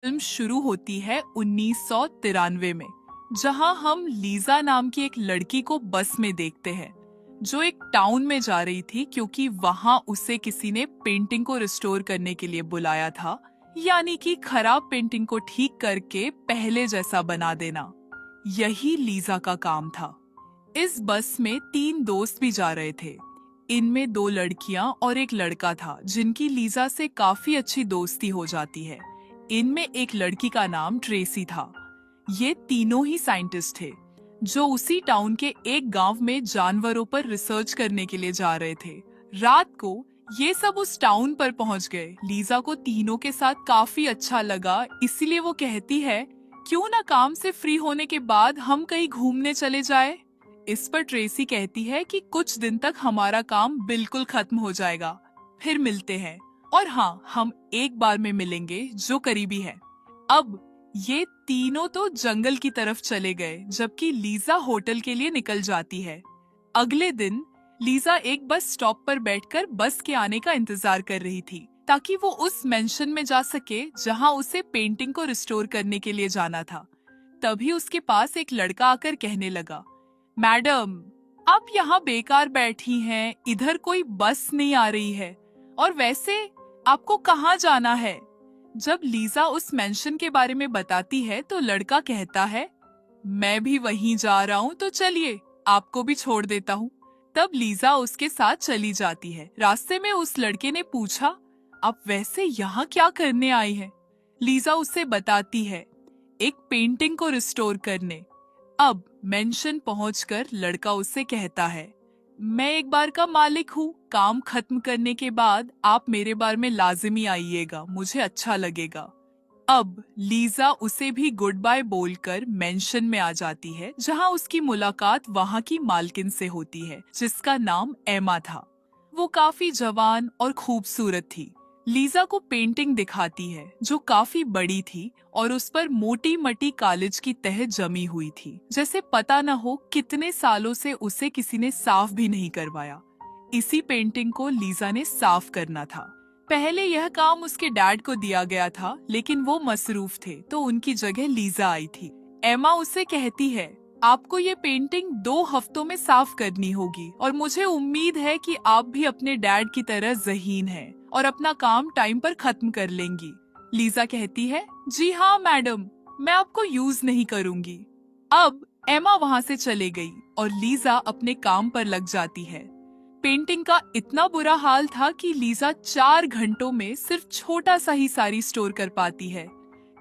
Film शुरू होती है 1993 में, जहां हम लीजा नाम की एक लड़की को बस में देखते हैं जो एक टाउन में जा रही थी क्योंकि वहां उसे किसी ने पेंटिंग को रिस्टोर करने के लिए बुलाया था, यानी कि खराब पेंटिंग को ठीक करके पहले जैसा बना देना। यही लीजा का काम था। इस बस में 3 दोस्त भी जा रहे थे। इनमें 2 लड़कियां और एक लड़का था जिनकी लीजा से काफी अच्छी दोस्ती हो जाती है। इनमें एक लड़की का नाम ट्रेसी था। ये तीनों ही साइंटिस्ट थे जो उसी टाउन के एक गांव में जानवरों पर रिसर्च करने के लिए जा रहे थे। रात को ये सब उस टाउन पर पहुंच गए। लीजा को तीनों के साथ काफी अच्छा लगा, इसीलिए वो कहती है क्यों ना काम से फ्री होने के बाद हम कहीं घूमने चले जाए। इस पर ट्रेसी कहती है कि कुछ दिन तक हमारा काम बिल्कुल खत्म हो जाएगा, फिर मिलते हैं। और हाँ, हम एक बार में मिलेंगे जो करीबी है। अब ये तीनों तो जंगल की तरफ चले गए, जबकि लीजा होटल के लिए निकल जाती है। अगले दिन लीजा एक बस स्टॉप पर बैठकर बस के आने का इंतजार कर रही थी ताकि वो उस मेंशन में जा सके जहां उसे पेंटिंग को रिस्टोर करने के लिए जाना था। तभी उसके पास एक लड़का आकर कहने लगा, मैडम, आप यहाँ बेकार बैठी हैं, इधर कोई बस नहीं आ रही है, और वैसे आपको कहाँ जाना है? जब लीजा उस मेंशन के बारे में बताती है तो लड़का कहता है, मैं भी वहीं जा रहा हूँ, तो चलिए आपको भी छोड़ देता हूँ। तब लीजा उसके साथ चली जाती है। रास्ते में उस लड़के ने पूछा, आप वैसे यहाँ क्या करने आई हैं? लीजा उसे बताती है, एक पेंटिंग को रिस्टोर करने। अब मेंशन पहुंचकर लड़का उससे कहता है, मैं एक बार का मालिक हूँ, काम खत्म करने के बाद आप मेरे बार में लाजिमी आइएगा, मुझे अच्छा लगेगा। अब लीजा उसे भी गुड बाय बोलकर मेंशन में आ जाती है, जहाँ उसकी मुलाकात वहाँ की मालकिन से होती है जिसका नाम एमा था। वो काफी जवान और खूबसूरत थी। लीजा को पेंटिंग दिखाती है जो काफी बड़ी थी और उस पर मोटी मटी कालिज की तह जमी हुई थी, जैसे पता न हो कितने सालों से उसे किसी ने साफ भी नहीं करवाया। इसी पेंटिंग को लीजा ने साफ करना था। पहले यह काम उसके डैड को दिया गया था, लेकिन वो मसरूफ थे तो उनकी जगह लीजा आई थी। एमा उसे कहती है, आपको ये पेंटिंग 2 हफ्तों में साफ करनी होगी और मुझे उम्मीद है कि आप भी अपने डैड की तरह ज़हीन हैं और अपना काम टाइम पर खत्म कर लेंगी। लीजा कहती है, जी हाँ मैडम, मैं आपको यूज नहीं करूंगी। अब एमा वहाँ से चले गई और लीजा अपने काम पर लग जाती है। पेंटिंग का इतना बुरा हाल था कि लीजा 4 घंटों में सिर्फ छोटा सा ही साड़ी स्टोर कर पाती है।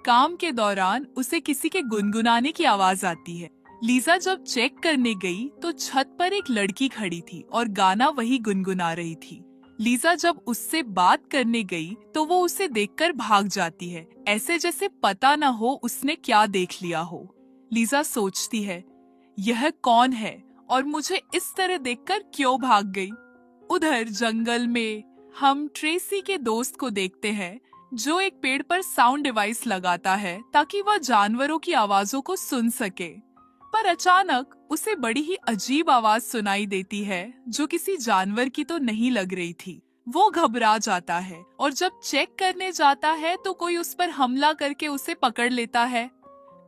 काम के दौरान उसे किसी के गुनगुनाने की आवाज आती है। लीजा जब चेक करने गई तो छत पर एक लड़की खड़ी थी और गाना वही गुनगुना रही थी। लीजा जब उससे बात करने गई तो वो उसे देखकर भाग जाती है, ऐसे जैसे पता न हो उसने क्या देख लिया हो। लीजा सोचती है, यह कौन है और मुझे इस तरह देखकर क्यों भाग गई। उधर जंगल में हम ट्रेसी के दोस्त को देखते हैं जो एक पेड़ पर साउंड डिवाइस लगाता है ताकि वह जानवरों की आवाजों को सुन सके। पर अचानक उसे बड़ी ही अजीब आवाज सुनाई देती है जो किसी जानवर की तो नहीं लग रही थी। वो घबरा जाता है और जब चेक करने जाता है तो कोई उस पर हमला करके उसे पकड़ लेता है।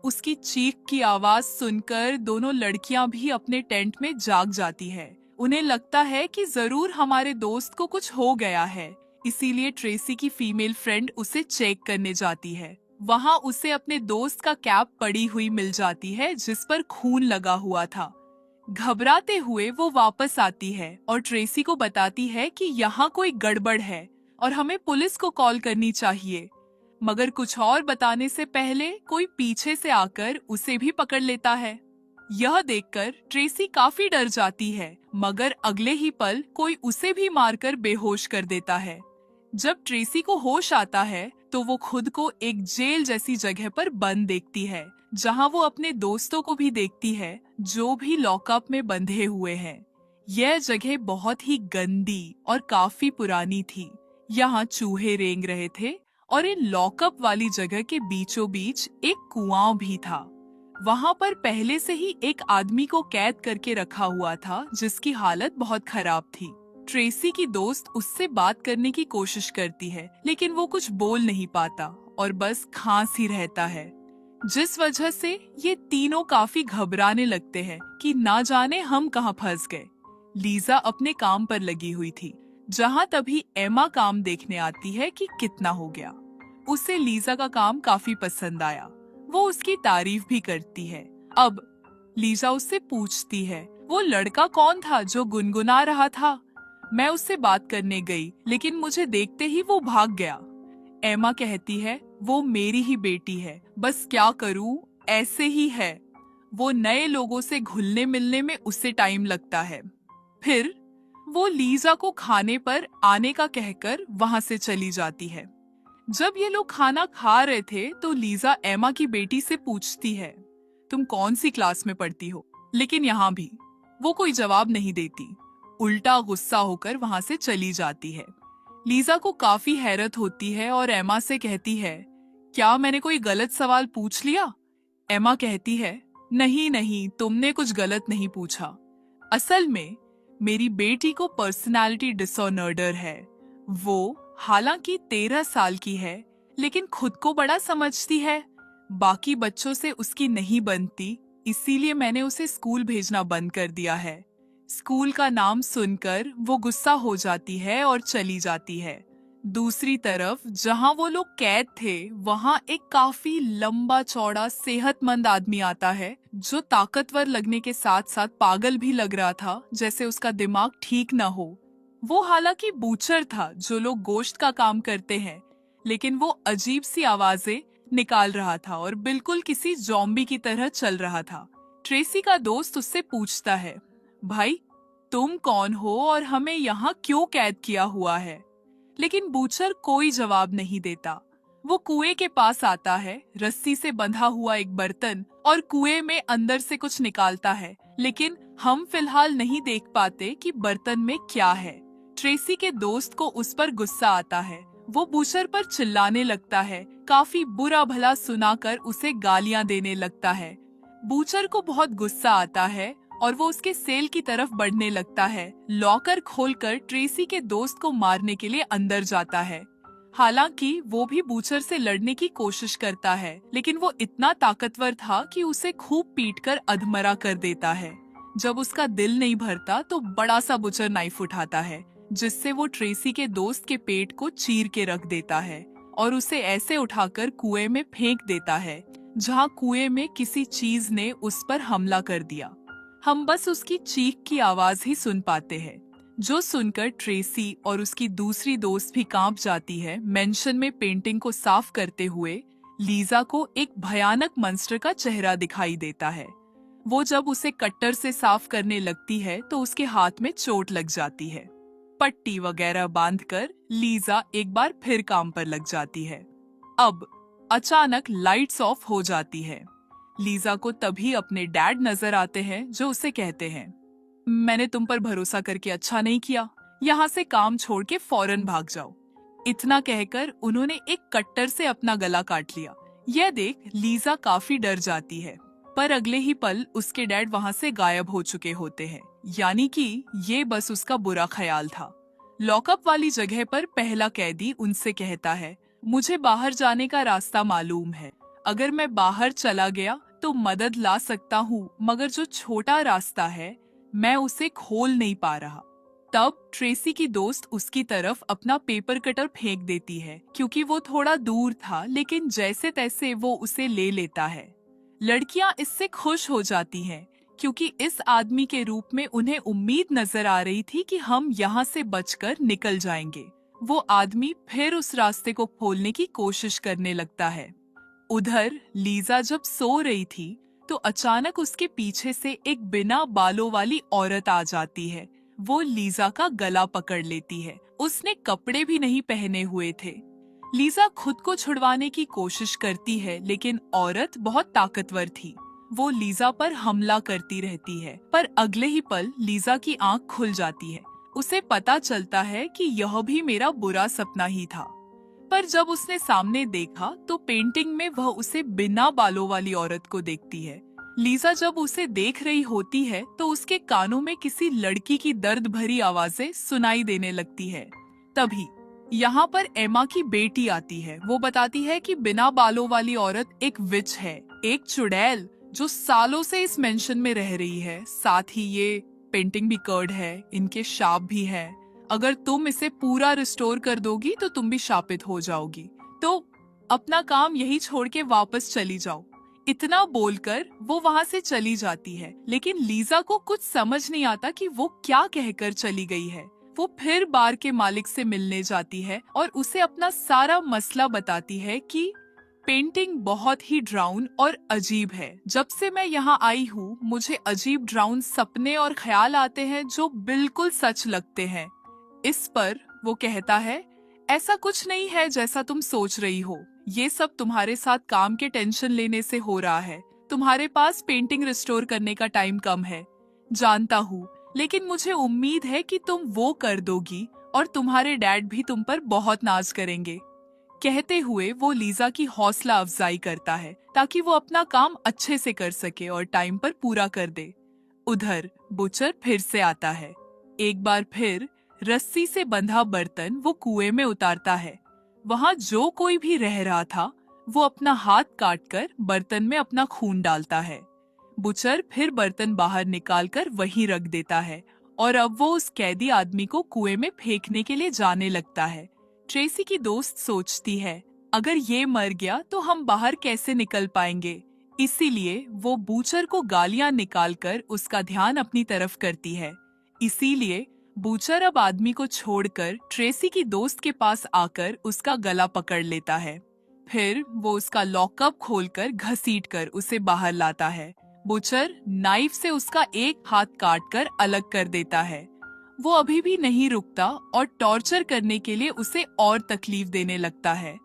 उसकी चीख की आवाज सुनकर दोनों लड़कियां भी अपने टेंट में जाग जाती है। उन्हें लगता है कि जरूर हमारे दोस्त को कुछ हो गया है, इसीलिए ट्रेसी की फीमेल फ्रेंड उसे चेक करने जाती है। वहाँ उसे अपने दोस्त का कैप पड़ी हुई मिल जाती है जिस पर खून लगा हुआ था। घबराते हुए वो वापस आती है और ट्रेसी को बताती है कि यहाँ कोई गड़बड़ है और हमें पुलिस को कॉल करनी चाहिए। मगर कुछ और बताने से पहले कोई पीछे से आकर उसे भी पकड़ लेता है। यह देखकर ट्रेसी काफी डर जाती है, मगर अगले ही पल कोई उसे भी मारकर बेहोश कर देता है। जब ट्रेसी को होश आता है तो वो खुद को एक जेल जैसी जगह पर बंद देखती है, जहां वो अपने दोस्तों को भी देखती है जो भी लॉकअप में बंधे हुए हैं। यह जगह बहुत ही गंदी और काफी पुरानी थी। यहाँ चूहे रेंग रहे थे और इन लॉकअप वाली जगह के बीचों बीच एक कुआं भी था। वहाँ पर पहले से ही एक आदमी को कैद करके रखा हुआ था जिसकी हालत बहुत खराब थी। ट्रेसी की दोस्त उससे बात करने की कोशिश करती है, लेकिन वो कुछ बोल नहीं पाता और बस खांसी रहता है, जिस वजह से ये तीनों काफी घबराने लगते हैं कि ना जाने हम कहाँ फंस गए। लीजा अपने काम पर लगी हुई थी, जहाँ तभी एमा काम देखने आती है कि कितना हो गया। उसे लीजा का काम काफी पसंद आया, वो उसकी तारीफ भी करती है। अब लीजा उससे पूछती है, वो लड़का कौन था जो गुनगुना रहा था? मैं उससे बात करने गई, लेकिन मुझे देखते ही वो भाग गया। एमा कहती है, वो मेरी ही बेटी है, बस क्या करूं, ऐसे ही है। वो नए लोगों से घुलने मिलने में उससे टाइम लगता है। फिर वो लीजा को खाने पर आने का कहकर वहां से चली जाती है। जब ये लोग खाना खा रहे थे तो लीजा एमा की बेटी से पूछती है, तुम कौन सी क्लास में पढ़ती हो? लेकिन यहाँ भी वो कोई जवाब नहीं देती, उल्टा गुस्सा होकर वहां से चली जाती है। लीजा को काफी हैरत होती है और एमा से कहती है, क्या मैंने कोई गलत सवाल पूछ लिया? एमा कहती है, नहीं नहीं, तुमने कुछ गलत नहीं पूछा। असल में मेरी बेटी को पर्सनालिटी डिसऑर्डर है। वो हालांकि 13 साल की है, लेकिन खुद को बड़ा समझती है। बाकी बच्चों से उसकी नहीं बनती, इसीलिए मैंने उसे स्कूल भेजना बंद कर दिया है। स्कूल का नाम सुनकर वो गुस्सा हो जाती है और चली जाती है। दूसरी तरफ जहां वो लोग कैद थे, वहां एक काफी लंबा चौड़ा सेहतमंद आदमी आता है, जो ताकतवर लगने के साथ साथ पागल भी लग रहा था, जैसे उसका दिमाग ठीक न हो। वो हालांकि बूचर था, जो लोग गोश्त का काम करते हैं, लेकिन वो अजीब सी आवाजें निकाल रहा था और बिल्कुल किसी ज़ॉम्बी की तरह चल रहा था। ट्रेसी का दोस्त उससे पूछता है, भाई तुम कौन हो और हमें यहाँ क्यों कैद किया हुआ है? लेकिन बूचर कोई जवाब नहीं देता। वो कुएं के पास आता है, रस्सी से बंधा हुआ एक बर्तन, और कुएं में अंदर से कुछ निकालता है, लेकिन हम फिलहाल नहीं देख पाते कि बर्तन में क्या है। ट्रेसी के दोस्त को उस पर गुस्सा आता है। वो बूचर पर चिल्लाने लगता है, काफी बुरा भला सुनाकर उसे गालियां देने लगता है। बूचर को बहुत गुस्सा आता है और वो उसके सेल की तरफ बढ़ने लगता है। लॉकर खोलकर ट्रेसी के दोस्त को मारने के लिए अंदर जाता है। हालांकि वो भी बूचर से लड़ने की कोशिश करता है, लेकिन वो इतना ताकतवर था कि उसे खूब पीटकर अधमरा कर देता है। जब उसका दिल नहीं भरता तो बड़ा सा बूचर नाइफ उठाता है, जिससे वो ट्रेसी के दोस्त के पेट को चीर के रख देता है और उसे ऐसे उठाकर कुएं में फेंक देता है, जहाँ कुएं में किसी चीज ने उस पर हमला कर दिया। हम बस उसकी चीख की आवाज ही सुन पाते हैं, जो सुनकर ट्रेसी और उसकी दूसरी दोस्त भी कांप जाती है। मेंशन में पेंटिंग को साफ करते हुए लीजा को एक भयानक मंस्टर का चेहरा दिखाई देता है। वो जब उसे कट्टर से साफ करने लगती है तो उसके हाथ में चोट लग जाती है। पट्टी वगैरह बांधकर लीजा एक बार फिर काम पर लग जाती है। अब अचानक लाइट्स ऑफ हो जाती है। लीजा को तभी अपने डैड नजर आते हैं, जो उसे कहते हैं, मैंने तुम पर भरोसा करके अच्छा नहीं किया, यहाँ से काम छोड़ के फौरन भाग जाओ। इतना कहकर उन्होंने एक कट्टर से अपना गला काट लिया। यह देख लीजा काफी डर जाती है, पर अगले ही पल उसके डैड वहाँ से गायब हो चुके होते हैं, यानी कि ये बस उसका बुरा ख्याल था। लॉकअप वाली जगह पर पहला कैदी उनसे कहता है, मुझे बाहर जाने का रास्ता मालूम है, अगर मैं बाहर चला गया तो मदद ला सकता हूँ, मगर जो छोटा रास्ता है मैं उसे खोल नहीं पा रहा। तब ट्रेसी की दोस्त उसकी तरफ अपना पेपर कटर फेंक देती है, क्योंकि वो थोड़ा दूर था, लेकिन जैसे तैसे वो उसे ले लेता है। लड़कियां इससे खुश हो जाती हैं, क्योंकि इस आदमी के रूप में उन्हें उम्मीद नजर आ रही थी कि हम यहाँ से बचकर निकल जाएंगे। वो आदमी फिर उस रास्ते को खोलने की कोशिश करने लगता है। उधर लीजा जब सो रही थी तो अचानक उसके पीछे से एक बिना बालों वाली औरत आ जाती है। वो लीजा का गला पकड़ लेती है। उसने कपड़े भी नहीं पहने हुए थे। लीजा खुद को छुड़वाने की कोशिश करती है, लेकिन औरत बहुत ताकतवर थी। वो लीजा पर हमला करती रहती है, पर अगले ही पल लीजा की आंख खुल जाती है। उसे पता चलता है कि यह भी मेरा बुरा सपना ही था। पर जब उसने सामने देखा तो पेंटिंग में वह उसे बिना बालों वाली औरत को देखती है। लीजा जब उसे देख रही होती है तो उसके कानों में किसी लड़की की दर्द भरी आवाजें सुनाई देने लगती है। तभी यहाँ पर एमा की बेटी आती है। वो बताती है कि बिना बालों वाली औरत एक विच है, एक चुड़ैल जो सालों से इस मेंशन में रह रही है। साथ ही ये पेंटिंग भी कर्ड है, इनके शाप भी है। अगर तुम इसे पूरा रिस्टोर कर दोगी तो तुम भी शापित हो जाओगी, तो अपना काम यही छोड़ के वापस चली जाओ। इतना बोलकर वो वहाँ से चली जाती है, लेकिन लीजा को कुछ समझ नहीं आता कि वो क्या कहकर चली गई है। वो फिर बार के मालिक से मिलने जाती है और उसे अपना सारा मसला बताती है कि पेंटिंग बहुत ही ड्राउन और अजीब है। जब से मैं यहाँ आई हूँ मुझे अजीब ड्राउन सपने और ख्याल आते हैं जो बिल्कुल सच लगते हैं। इस पर वो कहता है, ऐसा कुछ नहीं है जैसा तुम सोच रही हो। ये सब तुम्हारे साथ काम के टेंशन लेने से हो रहा है। तुम्हारे पास पेंटिंग रिस्टोर करने का टाइम कम है, जानता हूँ, लेकिन मुझे उम्मीद है कि तुम वो कर दोगी और तुम्हारे डैड भी तुम पर बहुत नाज करेंगे। कहते हुए वो लीजा की हौसला अफजाई करता है ताकि वो अपना काम अच्छे से कर सके और टाइम पर पूरा कर दे। उधर बुचर फिर से आता है। एक बार फिर रस्सी से बंधा बर्तन वो कुएं में उतारता है। वहाँ जो कोई भी रह रहा था वो अपना हाथ काटकर बर्तन में अपना खून डालता है। बुचर फिर बर्तन बाहर निकालकर वहीं रख देता है और अब वो उस कैदी आदमी को कुएं में फेंकने के लिए जाने लगता है। ट्रेसी की दोस्त सोचती है, अगर ये मर गया तो हम बाहर कैसे निकल पाएंगे। इसीलिए वो बूचर को गालियां निकालकर उसका ध्यान अपनी तरफ करती है। इसीलिए बूचर अब आदमी को छोड़कर ट्रेसी की दोस्त के पास आकर उसका गला पकड़ लेता है। फिर वो उसका लॉकअप खोलकर घसीटकर उसे बाहर लाता है। बूचर नाइफ से उसका एक हाथ काटकर अलग कर देता है। वो अभी भी नहीं रुकता और टॉर्चर करने के लिए उसे और तकलीफ देने लगता है।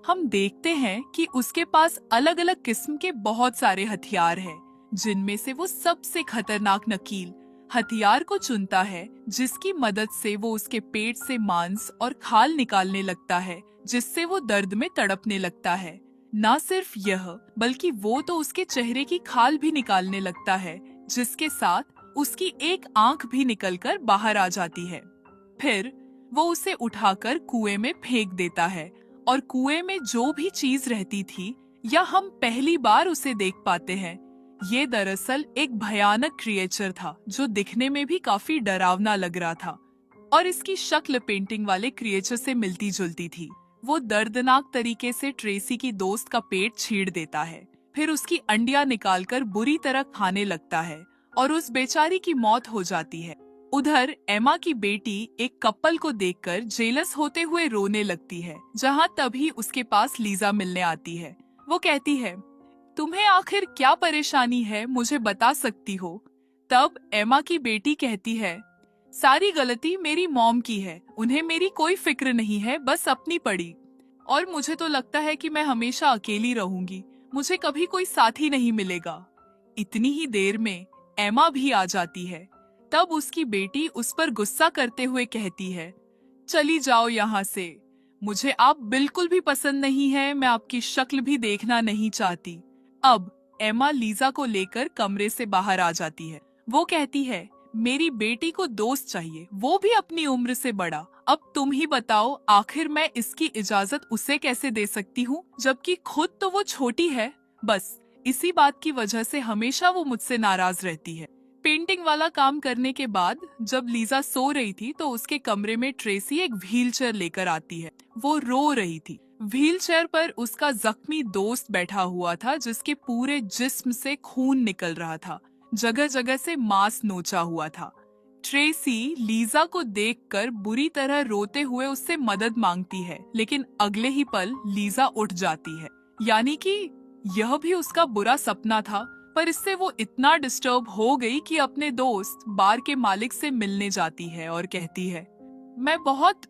हम देखते हैं कि उसके पास अलग अलग किस्म के बहुत सारे हथियार हैं, जिनमें से वो सबसे खतरनाक नकील हथियार को चुनता है, जिसकी मदद से वो उसके पेट से मांस और खाल निकालने लगता है, जिससे वो दर्द में तड़पने लगता है। ना सिर्फ यह, बल्कि वो तो उसके चेहरे की खाल भी निकालने लगता है, जिसके साथ उसकी एक आंख भी निकलकर बाहर आ जाती है। फिर वो उसे उठाकर कुएं में फेंक देता है और कुएं में जो भी चीज रहती थी या हम पहली बार उसे देख पाते हैं, ये दरअसल एक भयानक क्रिएचर था जो दिखने में भी काफी डरावना लग रहा था और इसकी शक्ल पेंटिंग वाले क्रिएचर से मिलती जुलती थी। वो दर्दनाक तरीके से ट्रेसी की दोस्त का पेट छीड़ देता है, फिर उसकी अंडियां निकालकर बुरी तरह खाने लगता है और उस बेचारी की मौत हो जाती है। उधर एमा की बेटी एक कपल को देखकर जेलस होते हुए रोने लगती है, जहाँ तभी उसके पास लीजा मिलने आती है। वो कहती है, तुम्हें आखिर क्या परेशानी है, मुझे बता सकती हो। तब एमा की बेटी कहती है, सारी गलती मेरी मॉम की है, उन्हें मेरी कोई फिक्र नहीं है, बस अपनी पड़ी। और मुझे तो लगता है कि मैं हमेशा अकेली रहूंगी, मुझे कभी कोई साथी नहीं मिलेगा। इतनी ही देर में एमा भी आ जाती है। तब उसकी बेटी उस पर गुस्सा करते हुए कहती है, चली जाओ यहाँ से, मुझे आप बिल्कुल भी पसंद नहीं है, मैं आपकी शक्ल भी देखना नहीं चाहती। अब एमा लीजा को लेकर कमरे से बाहर आ जाती है। वो कहती है, मेरी बेटी को दोस्त चाहिए, वो भी अपनी उम्र से बड़ा। अब तुम ही बताओ, आखिर मैं इसकी इजाजत उसे कैसे दे सकती हूँ, जबकि खुद तो वो छोटी है। बस इसी बात की वजह से हमेशा वो मुझसे नाराज रहती है। पेंटिंग वाला काम करने के बाद जब लीजा सो रही थी तो उसके कमरे में ट्रेसी एक व्हीलचेयर लेकर आती है। वो रो रही थी। व्हीलचेयर पर उसका जख्मी दोस्त बैठा हुआ था, जिसके पूरे जिस्म से खून निकल रहा था, जगह जगह से मांस नोचा हुआ था। ट्रेसी लीजा को देखकर बुरी तरह रोते हुए उससे मदद मांगती है, लेकिन अगले ही पल लीजा उठ जाती है। यानी कि यह भी उसका बुरा सपना था, पर इससे वो इतना डिस्टर्ब हो गई कि अपने दोस्त बार के मालिक से मिलने जाती है और कहती है, मैं बहुत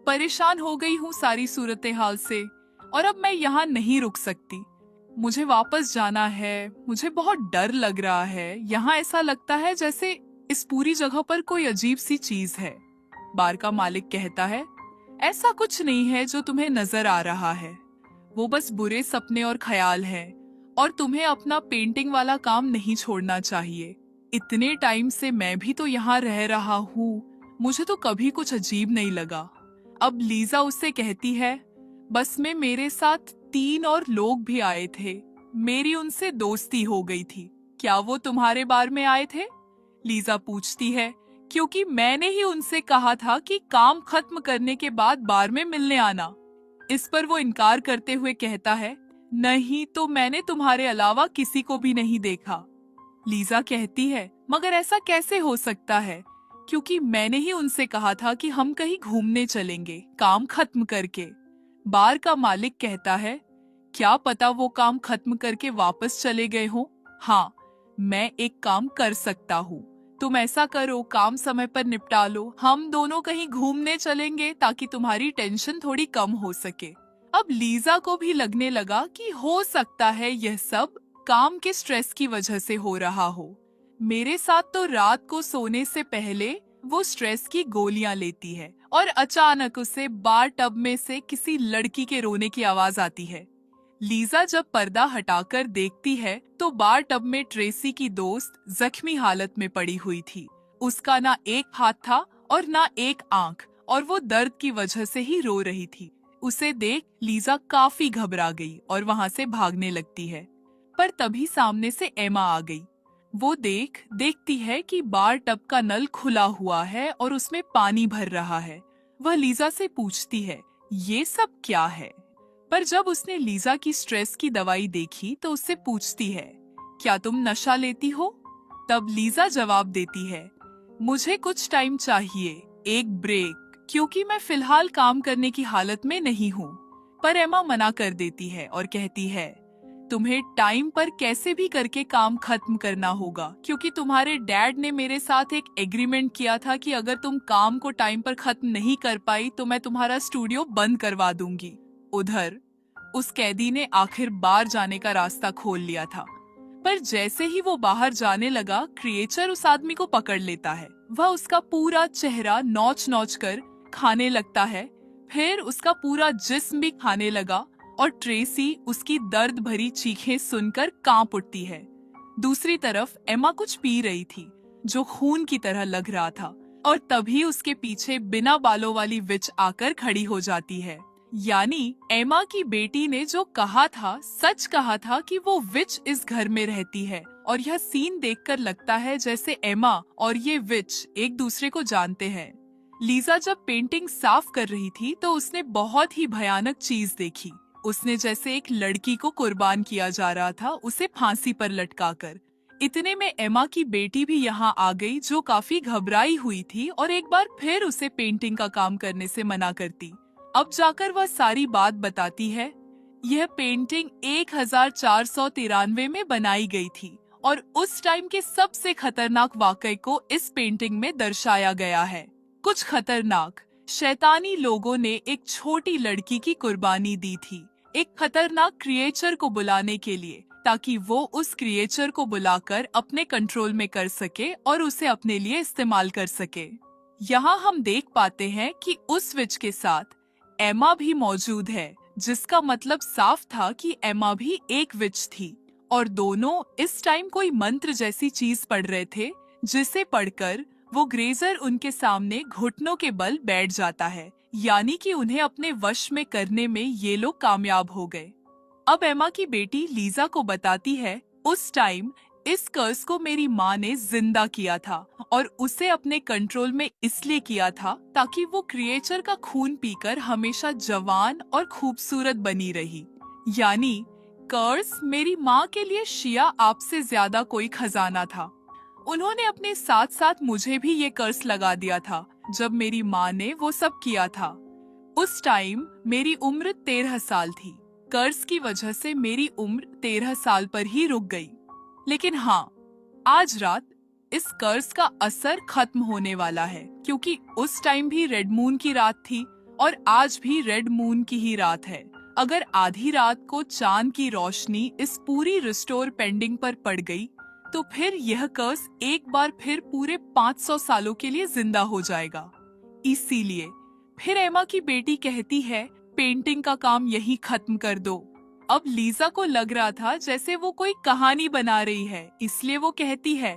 परेशान हो गई हूँ सारी सूरत हाल से और अब मैं यहाँ नहीं रुक सकती, मुझे वापस जाना है, मुझे बहुत डर लग रहा है, यहाँ ऐसा लगता है जैसे इस पूरी जगह पर कोई अजीब सी चीज है। बार का मालिक कहता है, ऐसा कुछ नहीं है जो तुम्हें नजर आ रहा है, वो बस बुरे सपने और ख्याल है और तुम्हें अपना पेंटिंग वाला काम नहीं छोड़ना चाहिए। इतने टाइम से मैं भी तो यहाँ रह रहा हूँ, मुझे तो कभी कुछ अजीब नहीं लगा। अब लीजा उससे कहती है, बस में मेरे साथ 3 और लोग भी आए थे। मेरी उनसे दोस्ती हो गई थी। क्या वो तुम्हारे बार में आए थे? लीजा पूछती है, क्योंकि मैंने ही उनसे कहा था कि काम खत्म करने के बाद बार में मिलने आना। इस पर वो इनकार करते हुए कहता है, नहीं तो मैंने तुम्हारे अलावा किसी को भी नहीं देखा। लीजा कहती है, मगर ऐसा कैसे हो सकता है, क्योंकि मैंने ही उनसे कहा था कि हम कहीं घूमने चलेंगे काम खत्म करके। बार का मालिक कहता है, क्या पता वो काम खत्म करके वापस चले गए हो। हाँ, मैं एक काम कर सकता हूँ। तुम ऐसा करो, काम समय पर निपटा लो, हम दोनों कहीं घूमने चलेंगे ताकि तुम्हारी टेंशन थोड़ी कम हो सके। अब लीजा को भी लगने लगा कि हो सकता है यह सब काम के स्ट्रेस की वजह से हो रहा हो। मेरे साथ तो रात को सोने से पहले वो स्ट्रेस की गोलियां लेती है और अचानक उसे बार टब में से किसी लड़की के रोने की आवाज आती है। लीजा जब पर्दा हटाकर देखती है तो बार टब में ट्रेसी की दोस्त जख्मी हालत में पड़ी हुई थी। उसका ना एक हाथ था और ना एक आंख, और वो दर्द की वजह से ही रो रही थी। उसे देख लीजा काफी घबरा गई और वहाँ से भागने लगती है। पर तभी सामने से एमा आ गई। वो देखती है कि बार टब का नल खुला हुआ है और उसमें पानी भर रहा है। वह लीजा से पूछती है, ये सब क्या है? पर जब उसने लीजा की स्ट्रेस की दवाई देखी तो उससे पूछती है, क्या तुम नशा लेती हो? तब लीजा जवाब देती है, मुझे कुछ टाइम चाहिए, एक ब्रेक, क्योंकि मैं फिलहाल काम करने की हालत में नहीं हूँ। पर एमा मना कर देती है और कहती है, तुम्हें टाइम पर कैसे भी करके काम खत्म करना होगा, क्योंकि तुम्हारे डैड ने मेरे साथ एक एग्रीमेंट किया था कि अगर तुम काम को टाइम पर खत्म नहीं कर पाई तो मैं तुम्हारा स्टूडियो बंद करवा दूंगी। उधर उस कैदी ने आखिर बाहर जाने का रास्ता खोल लिया था, पर जैसे ही वो बाहर जाने लगा, क्रिएचर उस आदमी को पकड़ लेता है। वह उसका पूरा चेहरा नोच नोच कर खाने लगता है, फिर उसका पूरा जिस्म भी खाने लगा और ट्रेसी उसकी दर्द भरी चीखें सुनकर कांप उठती है। दूसरी तरफ एमा कुछ पी रही थी जो खून की तरह लग रहा था, और तभी उसके पीछे बिना बालों वाली विच आकर खड़ी हो जाती है। यानी एमा की बेटी ने जो कहा था, सच कहा था कि वो विच इस घर में रहती है। और यह सीन देखकर लगता है जैसे एमा और ये विच एक दूसरे को जानते हैं। लीजा जब पेंटिंग साफ कर रही थी तो उसने बहुत ही भयानक चीज देखी। उसने जैसे एक लड़की को कुर्बान किया जा रहा था, उसे फांसी पर लटकाकर। इतने में एमा की बेटी भी यहाँ आ गई, जो काफी घबराई हुई थी और एक बार फिर उसे पेंटिंग का काम करने से मना करती। अब जाकर वह सारी बात बताती है। यह पेंटिंग 1493 में बनाई गई थी और उस टाइम के सबसे खतरनाक वाकये को इस पेंटिंग में दर्शाया गया है। कुछ खतरनाक शैतानी लोगों ने एक छोटी लड़की की कुर्बानी दी थी, एक खतरनाक क्रिएचर को बुलाने के लिए, ताकि वो उस क्रिएचर को बुलाकर अपने कंट्रोल में कर सके और उसे अपने लिए इस्तेमाल कर सके। यहाँ हम देख पाते हैं कि उस विच के साथ एमा भी मौजूद है, जिसका मतलब साफ था कि एमा भी एक विच थी और दोनों इस टाइम कोई मंत्र जैसी चीज पढ़ रहे थे, जिसे पढ़कर वो ग्रेजर उनके सामने घुटनों के बल बैठ जाता है। यानी कि उन्हें अपने वश में करने में ये लोग कामयाब हो गए। अब एमा की बेटी लीजा को बताती है, उस टाइम इस कर्स को मेरी माँ ने जिंदा किया था और उसे अपने कंट्रोल में इसलिए किया था ताकि वो क्रिएचर का खून पीकर हमेशा जवान और खूबसूरत बनी रही। यानी कर्स मेरी माँ के लिए शिया आपसे ज्यादा कोई खजाना था। उन्होंने अपने साथ साथ मुझे भी ये कर्स लगा दिया था जब मेरी माँ ने वो सब किया था। उस टाइम मेरी उम्र 13 साल थी। कर्स की वजह से मेरी उम्र 13 साल पर ही रुक गई। लेकिन हाँ, आज रात इस कर्स का असर खत्म होने वाला है, क्योंकि उस टाइम भी रेड मून की रात थी और आज भी रेड मून की ही रात है। अगर आधी रात को चांद की रोशनी इस पूरी रिस्टोर पेंडिंग पर पड़ गई तो फिर यह कर्स एक बार फिर पूरे 500 सालों के लिए जिंदा हो जाएगा। इसीलिए फिर एमा की बेटी कहती है, पेंटिंग का काम यही खत्म कर दो। अब लीजा को लग रहा था जैसे वो कोई कहानी बना रही है, इसलिए वो कहती है,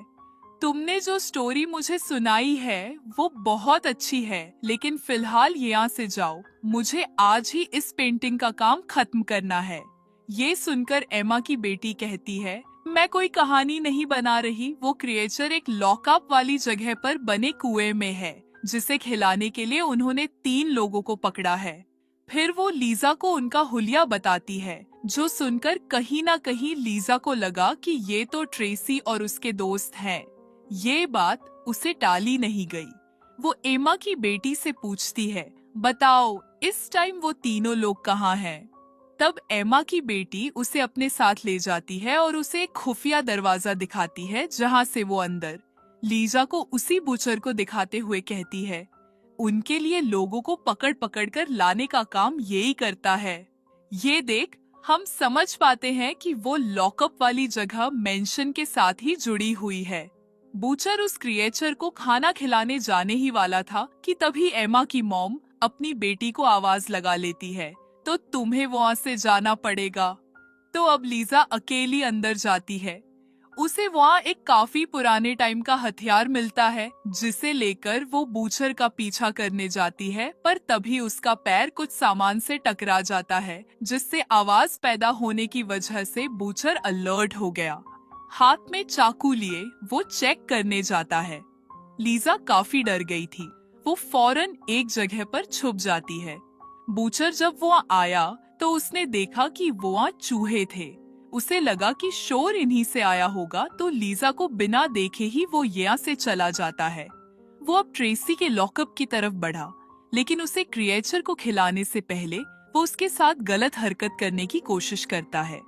तुमने जो स्टोरी मुझे सुनाई है वो बहुत अच्छी है, लेकिन फिलहाल यहाँ से जाओ। मुझे आज ही इस पेंटिंग का काम खत्म करना है। ये सुनकर एमा की बेटी कहती है, मैं कोई कहानी नहीं बना रही। वो क्रिएचर एक लॉकअप वाली जगह पर बने कुएं में है, जिसे खिलाने के लिए उन्होंने 3 लोगों को पकड़ा है। फिर वो लीजा को उनका हुलिया बताती है, जो सुनकर कहीं ना कहीं लीजा को लगा कि ये तो ट्रेसी और उसके दोस्त हैं। ये बात उसे टाली नहीं गई। वो एमा की बेटी से पूछती है, बताओ इस टाइम वो तीनों लोग कहाँ हैं? तब एमा की बेटी उसे अपने साथ ले जाती है और उसे एक खुफिया दरवाजा दिखाती है, जहाँ से वो अंदर लीजा को उसी बूचर को दिखाते हुए कहती है, उनके लिए लोगों को पकड़ पकड़ कर लाने का काम यही करता है। ये देख, हम समझ पाते हैं कि वो लॉकअप वाली जगह मेंशन के साथ ही जुड़ी हुई है। बूचर उस क्रिएचर को खाना खिलाने जाने ही वाला था कि तभी एमा की मॉम अपनी बेटी को आवाज लगा लेती है, तो तुम्हें वहाँ से जाना पड़ेगा। तो अब लीजा अकेली अंदर जाती है। उसे वहाँ एक काफी पुराने टाइम का हथियार मिलता है, जिसे लेकर वो बूचर का पीछा करने जाती है, पर तभी उसका पैर कुछ सामान से टकरा जाता है, जिससे आवाज पैदा होने की वजह से बूचर अलर्ट हो गया। हाथ में चाकू लिए वो चेक करने जाता है। लीजा काफी डर गई थी। वो फौरन एक जगह पर छुप जाती है। बूचर जब वो आया तो उसने देखा कि वो वहाँ चूहे थे। उसे लगा कि शोर इन्हीं से आया होगा, तो लीजा को बिना देखे ही वो यहाँ से चला जाता है। वो अब ट्रेसी के लॉकअप की तरफ बढ़ा, लेकिन उसे क्रिएचर को खिलाने से पहले वो उसके साथ गलत हरकत करने की कोशिश करता है।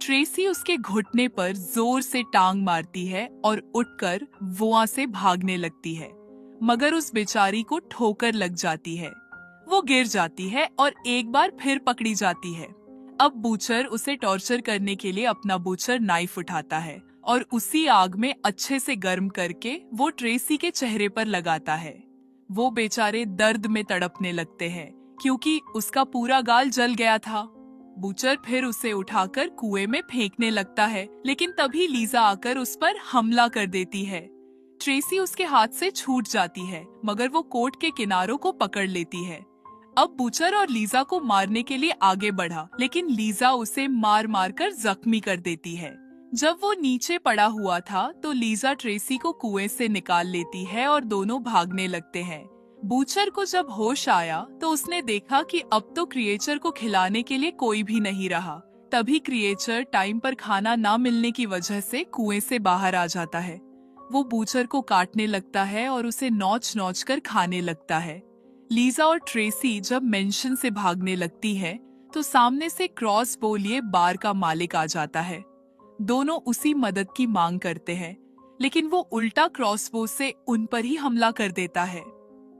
ट्रेसी उसके घुटने पर जोर से टांग मारती है और उठकर वो वहाँ से भागने लगती है, मगर उस बेचारी को ठोकर लग जाती है। वो गिर जाती है और एक बार फिर पकड़ी जाती है। अब बूचर उसे टॉर्चर करने के लिए अपना बूचर नाइफ उठाता है और उसी आग में अच्छे से गर्म करके वो ट्रेसी के चेहरे पर लगाता है। वो बेचारे दर्द में तड़पने लगते हैं, क्योंकि उसका पूरा गाल जल गया था। बूचर फिर उसे उठाकर कुएं में फेंकने लगता है, लेकिन तभी लीजा आकर उस पर हमला कर देती है। ट्रेसी उसके हाथ से छूट जाती है, मगर वो कोट के किनारों को पकड़ लेती है। अब बूचर और लीजा को मारने के लिए आगे बढ़ा, लेकिन लीजा उसे मार मार कर जख्मी कर देती है। जब वो नीचे पड़ा हुआ था तो लीजा ट्रेसी को कुएं से निकाल लेती है और दोनों भागने लगते हैं। बूचर को जब होश आया तो उसने देखा कि अब तो क्रिएचर को खिलाने के लिए कोई भी नहीं रहा। तभी क्रिएचर टाइम पर खाना ना मिलने की वजह से कुएं से बाहर आ जाता है। वो बूचर को काटने लगता है और उसे नोच नोच कर खाने लगता है। लीजा और ट्रेसी जब मेंशन से भागने लगती है तो सामने से क्रॉस बो लिए बार का मालिक आ जाता है। दोनों उसी मदद की मांग करते हैं, लेकिन वो उल्टा क्रॉसबो से उन पर ही हमला कर देता है।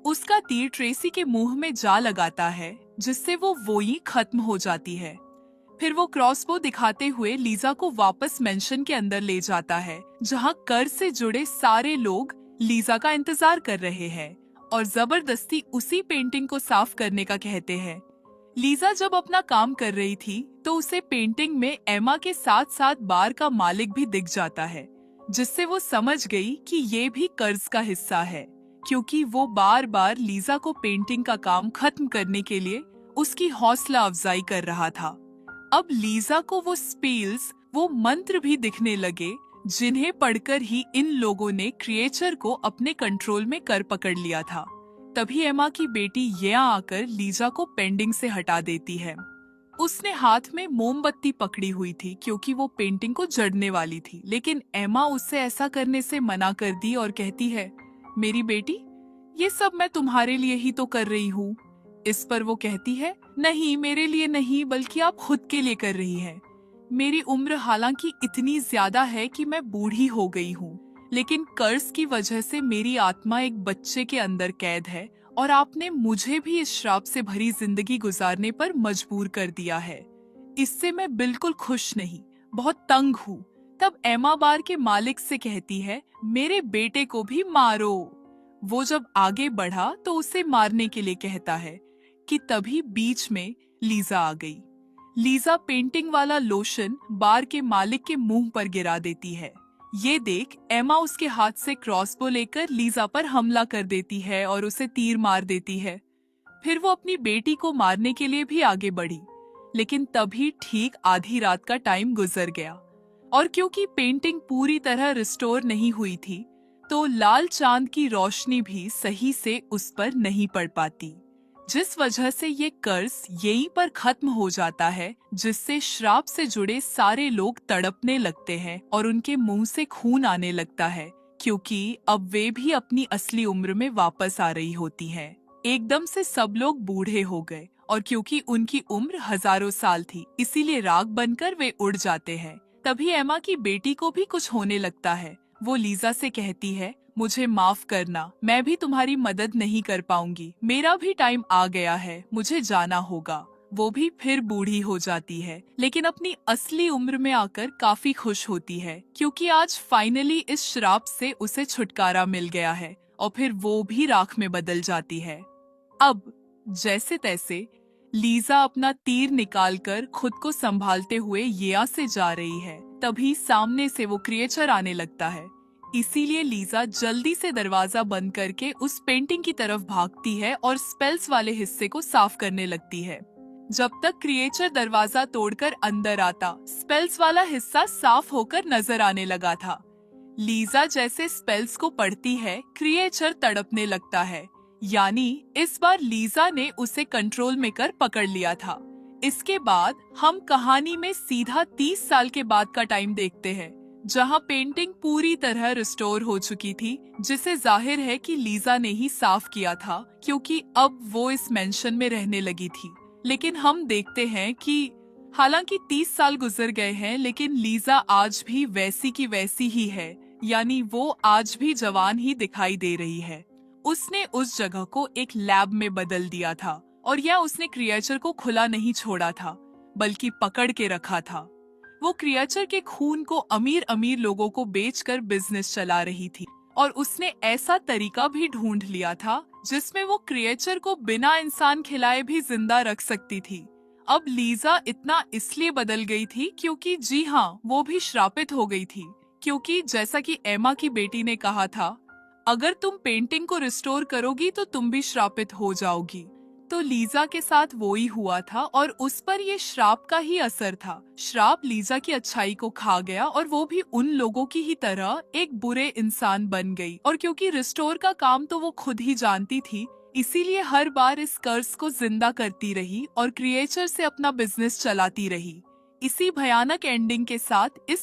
उसका तीर ट्रेसी के मुंह में जा लगाता है, जिससे वो ही खत्म हो जाती है। फिर वो क्रॉसबो दिखाते हुए लीजा को वापस मेंशन के अंदर ले जाता है, जहां कर से जुड़े सारे लोग लीजा का इंतजार कर रहे हैं और जबरदस्ती उसी पेंटिंग को साफ करने का कहते हैं। लीजा जब अपना काम कर रही थी तो उसे पेंटिंग में एमा के साथ साथ बार का मालिक भी दिख जाता है, जिससे वो समझ गई कि ये भी कर्ज का हिस्सा है, क्योंकि वो बार बार लीजा को पेंटिंग का काम खत्म करने के लिए उसकी हौसला अफजाई कर रहा था। अब लीजा को वो स्पेल्स, वो मंत्र भी दिखने लगे, जिन्हें पढ़कर ही इन लोगों ने क्रिएचर को अपने कंट्रोल में कर पकड़ लिया था। तभी एमा की बेटी यहाँ आकर लीजा को पेंडिंग से हटा देती है। उसने हाथ में मोमबत्ती पकड़ी हुई थी, क्योंकि वो पेंटिंग को जड़ने वाली थी, लेकिन एमा उससे ऐसा करने से मना कर दी और कहती है, मेरी बेटी, ये सब मैं तुम्हारे लिए ही तो कर रही हूँ। इस पर वो कहती है, नहीं, मेरे लिए नहीं, बल्कि आप खुद के लिए कर रही हैं। मेरी उम्र हालांकि इतनी ज्यादा है कि मैं बूढ़ी हो गई हूँ, लेकिन कर्ज की वजह से मेरी आत्मा एक बच्चे के अंदर कैद है और आपने मुझे भी इस श्राप से भरी जिंदगी गुजारने पर मजबूर कर दिया है। इससे मैं बिल्कुल खुश नहीं, बहुत तंग हूँ। तब एमा बार के मालिक से कहती है, मेरे बेटे को भी मारो। वो जब आगे बढ़ा तो उसे मारने के लिए कहता है कि तभी बीच में लीजा आ गई। लीजा पेंटिंग वाला लोशन बार के मालिक के मुंह पर गिरा देती है। ये देख एमा उसके हाथ से क्रॉसबो लेकर लीजा पर हमला कर देती है और उसे तीर मार देती है। फिर वो अपनी बेटी को मारने के लिए भी आगे बढ़ी, लेकिन तभी ठीक आधी रात का टाइम गुजर गया और क्योंकि पेंटिंग पूरी तरह रिस्टोर नहीं हुई थी, तो लाल चांद की रोशनी भी सही से उस पर नहीं पड़ पाती, जिस वजह से ये कर्ज यहीं पर खत्म हो जाता है, जिससे श्राप से जुड़े सारे लोग तड़पने लगते हैं और उनके मुंह से खून आने लगता है, क्योंकि अब वे भी अपनी असली उम्र में वापस आ रही होती हैं। एकदम से सब लोग बूढ़े हो गए और क्योंकि उनकी उम्र हजारों साल थी, इसीलिए राख बनकर वे उड़ जाते हैं। तभी एमा की बेटी को भी कुछ होने लगता है। वो लीजा से कहती है, मुझे माफ करना, मैं भी तुम्हारी मदद नहीं कर पाऊंगी, मेरा भी टाइम आ गया है, मुझे जाना होगा। वो भी फिर बूढ़ी हो जाती है, लेकिन अपनी असली उम्र में आकर काफी खुश होती है, क्योंकि आज फाइनली इस श्राप से उसे छुटकारा मिल गया है और फिर वो भी राख में बदल जाती है। अब जैसे तैसे लीजा अपना तीर निकालकर खुद को संभालते हुए येया से जा रही है, तभी सामने से वो क्रिएचर आने लगता है। इसीलिए लीजा जल्दी से दरवाजा बंद करके उस पेंटिंग की तरफ भागती है और स्पेल्स वाले हिस्से को साफ करने लगती है। जब तक क्रिएचर दरवाजा तोड़कर अंदर आता, स्पेल्स वाला हिस्सा साफ होकर नजर आने लगा था। लीजा जैसे स्पेल्स को पढ़ती है, क्रिएचर तड़पने लगता है, यानी इस बार लीजा ने उसे कंट्रोल में कर पकड़ लिया था। इसके बाद हम कहानी में सीधा 30 साल के बाद का टाइम देखते हैं, जहां पेंटिंग पूरी तरह रिस्टोर हो चुकी थी, जिसे जाहिर है कि लीजा ने ही साफ किया था, क्योंकि अब वो इस मेंशन में रहने लगी थी। लेकिन हम देखते हैं कि हालांकि 30 साल गुजर गए हैं, लेकिन लीजा आज भी वैसी की वैसी ही है, यानी वो आज भी जवान ही दिखाई दे रही है। उसने उस जगह को एक लैब में बदल दिया था और यह उसने क्रिएचर को खुला नहीं छोड़ा था, बल्कि पकड़ के रखा था। वो क्रिएचर के खून को अमीर अमीर लोगों को बेचकर बिजनेस चला रही थी और उसने ऐसा तरीका भी ढूंढ लिया था जिसमें वो क्रिएचर को बिना इंसान खिलाए भी जिंदा रख सकती थी। अब लीजा इतना इसलिए बदल गई थी क्योंकि जी हाँ, वो भी श्रापित हो गई थी, क्योंकि जैसा कि एमा की बेटी ने कहा था, अगर तुम पेंटिंग को रिस्टोर करोगी तो तुम भी श्रापित हो जाओगी। तो लीजा के साथ वो ही हुआ था और उस पर ये श्राप का ही असर था। श्राप लीजा की अच्छाई को खा गया और वो भी उन लोगों की ही तरह एक बुरे इंसान बन गई। और क्योंकि रिस्टोर का काम तो वो खुद ही जानती थी, इसीलिए हर बार इस कर्ज को जिंदा करती रही और क्रिएचर से अपना बिजनेस चलाती रही। इसी भयानक एंडिंग के साथ इस